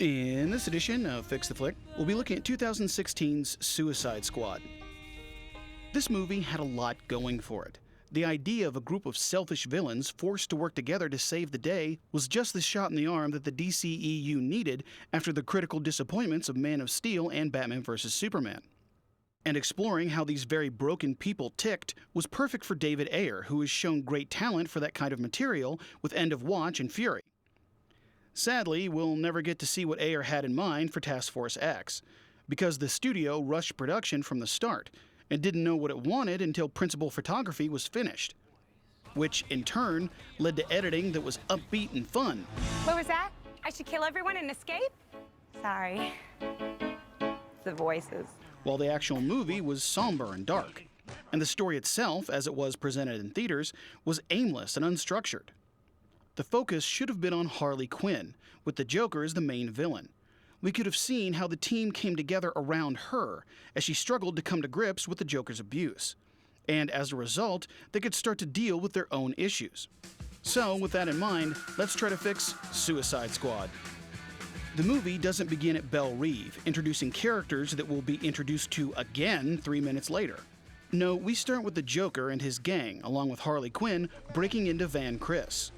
In this edition of Fix the Flick, we'll be looking at 2016's Suicide Squad. This movie had a lot going for it. The idea of a group of selfish villains forced to work together to save the day was just the shot in the arm that the DCEU needed after the critical disappointments of Man of Steel and Batman vs. Superman. And exploring how these very broken people ticked was perfect for David Ayer, who has shown great talent for that kind of material with End of Watch and Fury. Sadly, we'll never get to see what Ayer had in mind for Task Force X, because the studio rushed production from the start and didn't know what it wanted until principal photography was finished, which in turn led to editing that was upbeat and fun. What was that? I should kill everyone and escape? Sorry. The voices. While the actual movie was somber and dark, and the story itself, as it was presented in theaters, was aimless and unstructured. The focus should have been on Harley Quinn, with the Joker as the main villain. We could have seen how the team came together around her as she struggled to come to grips with the Joker's abuse. And as a result, they could start to deal with their own issues. So, with that in mind, let's try to fix Suicide Squad. The movie doesn't begin at Belle, Reve, introducing characters that will be introduced to again 3 minutes later. No, we start with the Joker and his gang, along with Harley Quinn breaking into Van Chris.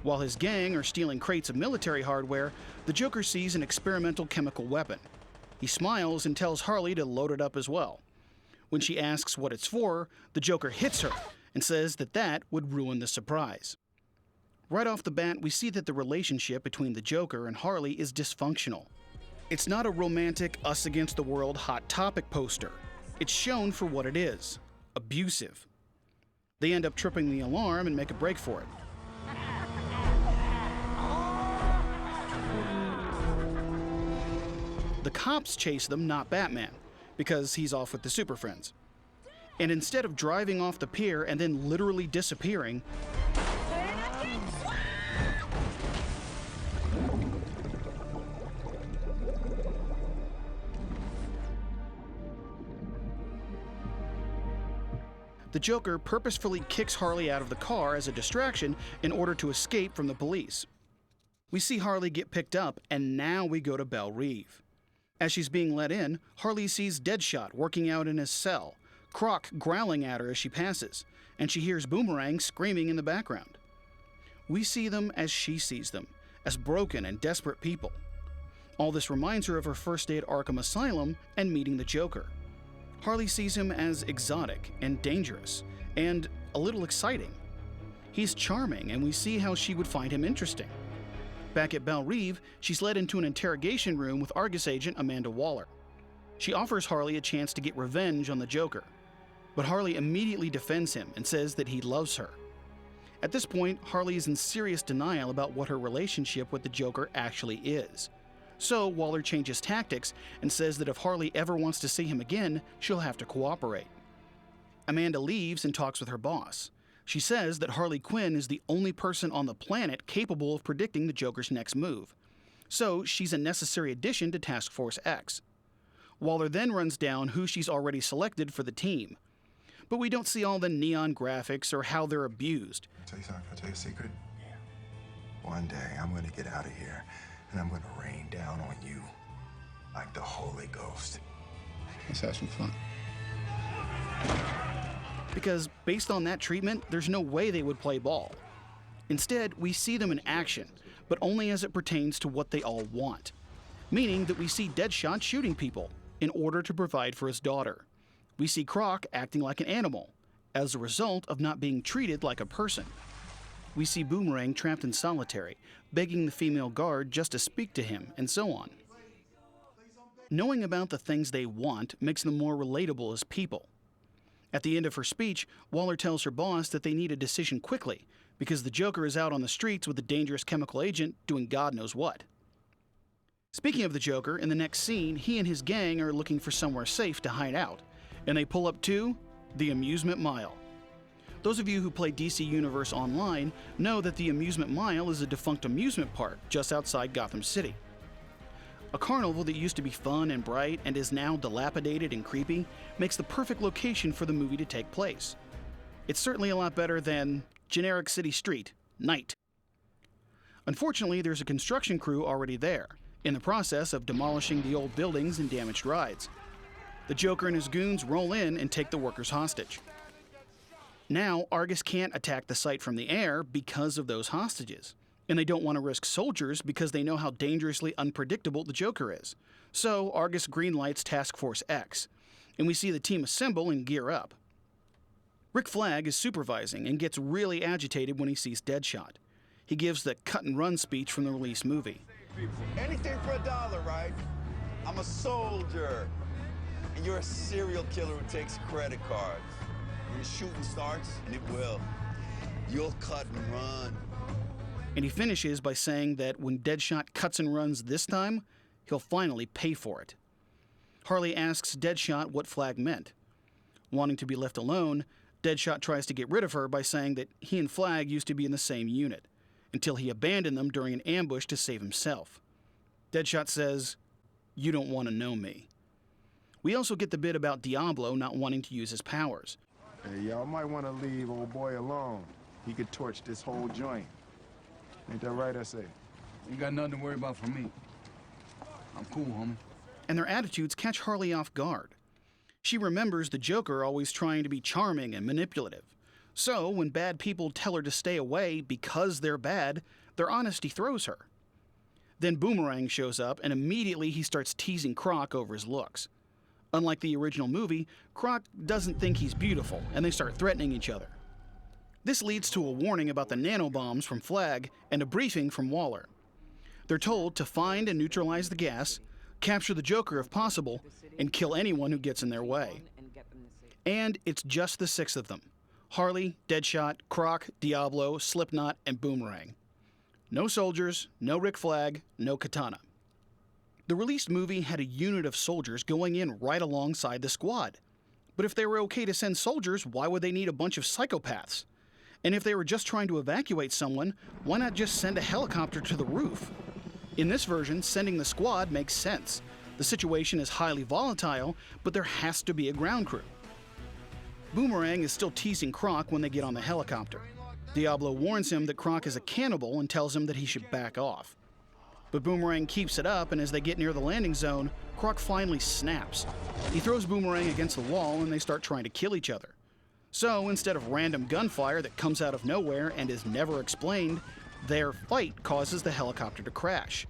While his gang are stealing crates of military hardware, the Joker sees an experimental chemical weapon. He smiles and tells Harley to load it up as well. When she asks what it's for, the Joker hits her and says that would ruin the surprise. Right off the bat, we see that the relationship between the Joker and Harley is dysfunctional. It's not a romantic us-against-the-world hot topic poster. It's shown for what it is: abusive. They end up tripping the alarm and make a break for it. The cops chase them, not Batman, because he's off with the Super Friends. And instead of driving off the pier and then literally disappearing, the Joker purposefully kicks Harley out of the car as a distraction in order to escape from the police. We see Harley get picked up, and now we go to Belle Reve. As she's being let in, Harley sees Deadshot working out in his cell, Croc growling at her as she passes, and she hears Boomerang screaming in the background. We see them as she sees them, as broken and desperate people. All this reminds her of her first day at Arkham Asylum and meeting the Joker. Harley sees him as exotic and dangerous, and a little exciting. He's charming, and we see how she would find him interesting. Back at Belle Reve, she's led into an interrogation room with Argus agent Amanda Waller. She offers Harley a chance to get revenge on the Joker, but Harley immediately defends him and says that he loves her. At this point, Harley is in serious denial about what her relationship with the Joker actually is. So Waller changes tactics and says that if Harley ever wants to see him again, she'll have to cooperate. Amanda leaves and talks with her boss. She says that Harley Quinn is the only person on the planet capable of predicting the Joker's next move. So she's a necessary addition to Task Force X. Waller then runs down who she's already selected for the team. But we don't see all the neon graphics or how they're abused. I'll tell you something, I'll tell you a secret. Yeah. One day I'm gonna get out of here and I'm gonna rain down on you like the Holy Ghost. Let's have some fun. Because based on that treatment, there's no way they would play ball. Instead, we see them in action, but only as it pertains to what they all want. Meaning that we see Deadshot shooting people in order to provide for his daughter. We see Croc acting like an animal, as a result of not being treated like a person. We see Boomerang trapped in solitary, begging the female guard just to speak to him, and so on. Knowing about the things they want makes them more relatable as people. At the end of her speech, Waller tells her boss that they need a decision quickly, because the Joker is out on the streets with a dangerous chemical agent doing God knows what. Speaking of the Joker, in the next scene, he and his gang are looking for somewhere safe to hide out, and they pull up to the Amusement Mile. Those of you who play DC Universe Online know that the Amusement Mile is a defunct amusement park just outside Gotham City. A carnival that used to be fun and bright and is now dilapidated and creepy makes the perfect location for the movie to take place. It's certainly a lot better than generic city street, night. Unfortunately, there's a construction crew already there, in the process of demolishing the old buildings and damaged rides. The Joker and his goons roll in and take the workers hostage. Now, Argus can't attack the site from the air because of those hostages, and they don't want to risk soldiers because they know how dangerously unpredictable the Joker is. So, Argus greenlights Task Force X, and we see the team assemble and gear up. Rick Flag is supervising and gets really agitated when he sees Deadshot. He gives the cut-and-run speech from the released movie. Anything for $1, right? I'm a soldier, and you're a serial killer who takes credit cards. When the shooting starts, and it will, you'll cut and run. And he finishes by saying that when Deadshot cuts and runs this time, he'll finally pay for it. Harley asks Deadshot what Flag meant. Wanting to be left alone, Deadshot tries to get rid of her by saying that he and Flag used to be in the same unit, until he abandoned them during an ambush to save himself. Deadshot says, "You don't want to know me." We also get the bit about Diablo not wanting to use his powers. Hey, y'all might want to leave old boy alone. He could torch this whole joint. Ain't that right, I say? You got nothing to worry about from me. I'm cool, homie. And their attitudes catch Harley off guard. She remembers the Joker always trying to be charming and manipulative. So, when bad people tell her to stay away because they're bad, their honesty throws her. Then Boomerang shows up, and immediately he starts teasing Croc over his looks. Unlike the original movie, Croc doesn't think he's beautiful, and they start threatening each other. This leads to a warning about the nanobombs from Flag and a briefing from Waller. They're told to find and neutralize the gas, capture the Joker if possible, and kill anyone who gets in their way. And it's just the 6 of them. Harley, Deadshot, Croc, Diablo, Slipknot, and Boomerang. No soldiers, no Rick Flag, no Katana. The released movie had a unit of soldiers going in right alongside the squad. But if they were okay to send soldiers, why would they need a bunch of psychopaths? And if they were just trying to evacuate someone, why not just send a helicopter to the roof? In this version, sending the squad makes sense. The situation is highly volatile, but there has to be a ground crew. Boomerang is still teasing Croc when they get on the helicopter. Diablo warns him that Croc is a cannibal and tells him that he should back off. But Boomerang keeps it up, and as they get near the landing zone, Croc finally snaps. He throws Boomerang against the wall, and they start trying to kill each other. So instead of random gunfire that comes out of nowhere and is never explained, their fight causes the helicopter to crash.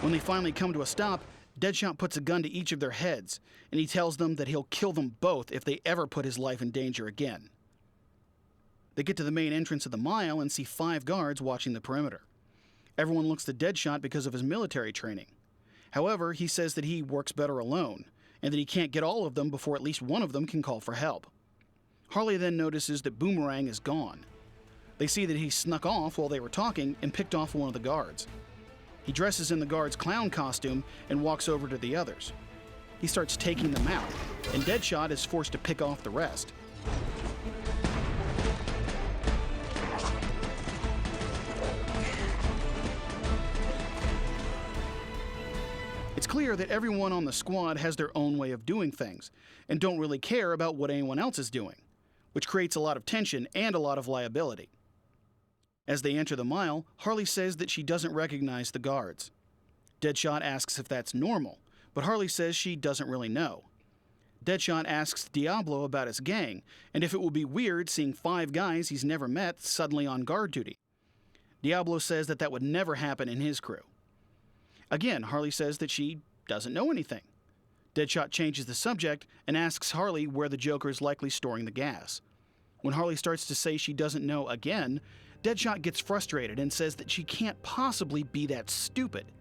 When they finally come to a stop, Deadshot puts a gun to each of their heads, and he tells them that he'll kill them both if they ever put his life in danger again. They get to the main entrance of the mile and see 5 guards watching the perimeter. Everyone looks to Deadshot because of his military training. However, he says that he works better alone, and that he can't get all of them before at least one of them can call for help. Harley then notices that Boomerang is gone. They see that he snuck off while they were talking and picked off one of the guards. He dresses in the guard's clown costume and walks over to the others. He starts taking them out, and Deadshot is forced to pick off the rest. It's clear that everyone on the squad has their own way of doing things and don't really care about what anyone else is doing, which creates a lot of tension and a lot of liability. As they enter the mile, Harley says that she doesn't recognize the guards. Deadshot asks if that's normal, but Harley says she doesn't really know. Deadshot asks Diablo about his gang, and if it will be weird seeing 5 guys he's never met suddenly on guard duty. Diablo says that that would never happen in his crew. Again, Harley says that she doesn't know anything. Deadshot changes the subject and asks Harley where the Joker is likely storing the gas. When Harley starts to say she doesn't know again, Deadshot gets frustrated and says that she can't possibly be that stupid.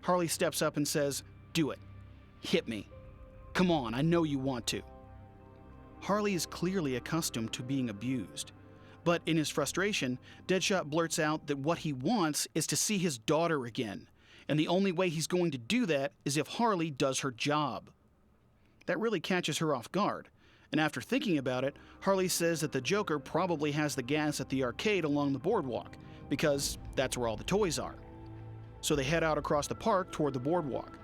Harley steps up and says, "Do it. Hit me. Come on, I know you want to." Harley is clearly accustomed to being abused. But in his frustration, Deadshot blurts out that what he wants is to see his daughter again, and the only way he's going to do that is if Harley does her job. That really catches her off guard. And after thinking about it, Harley says that the Joker probably has the gas at the arcade along the boardwalk, because that's where all the toys are. So they head out across the park toward the boardwalk.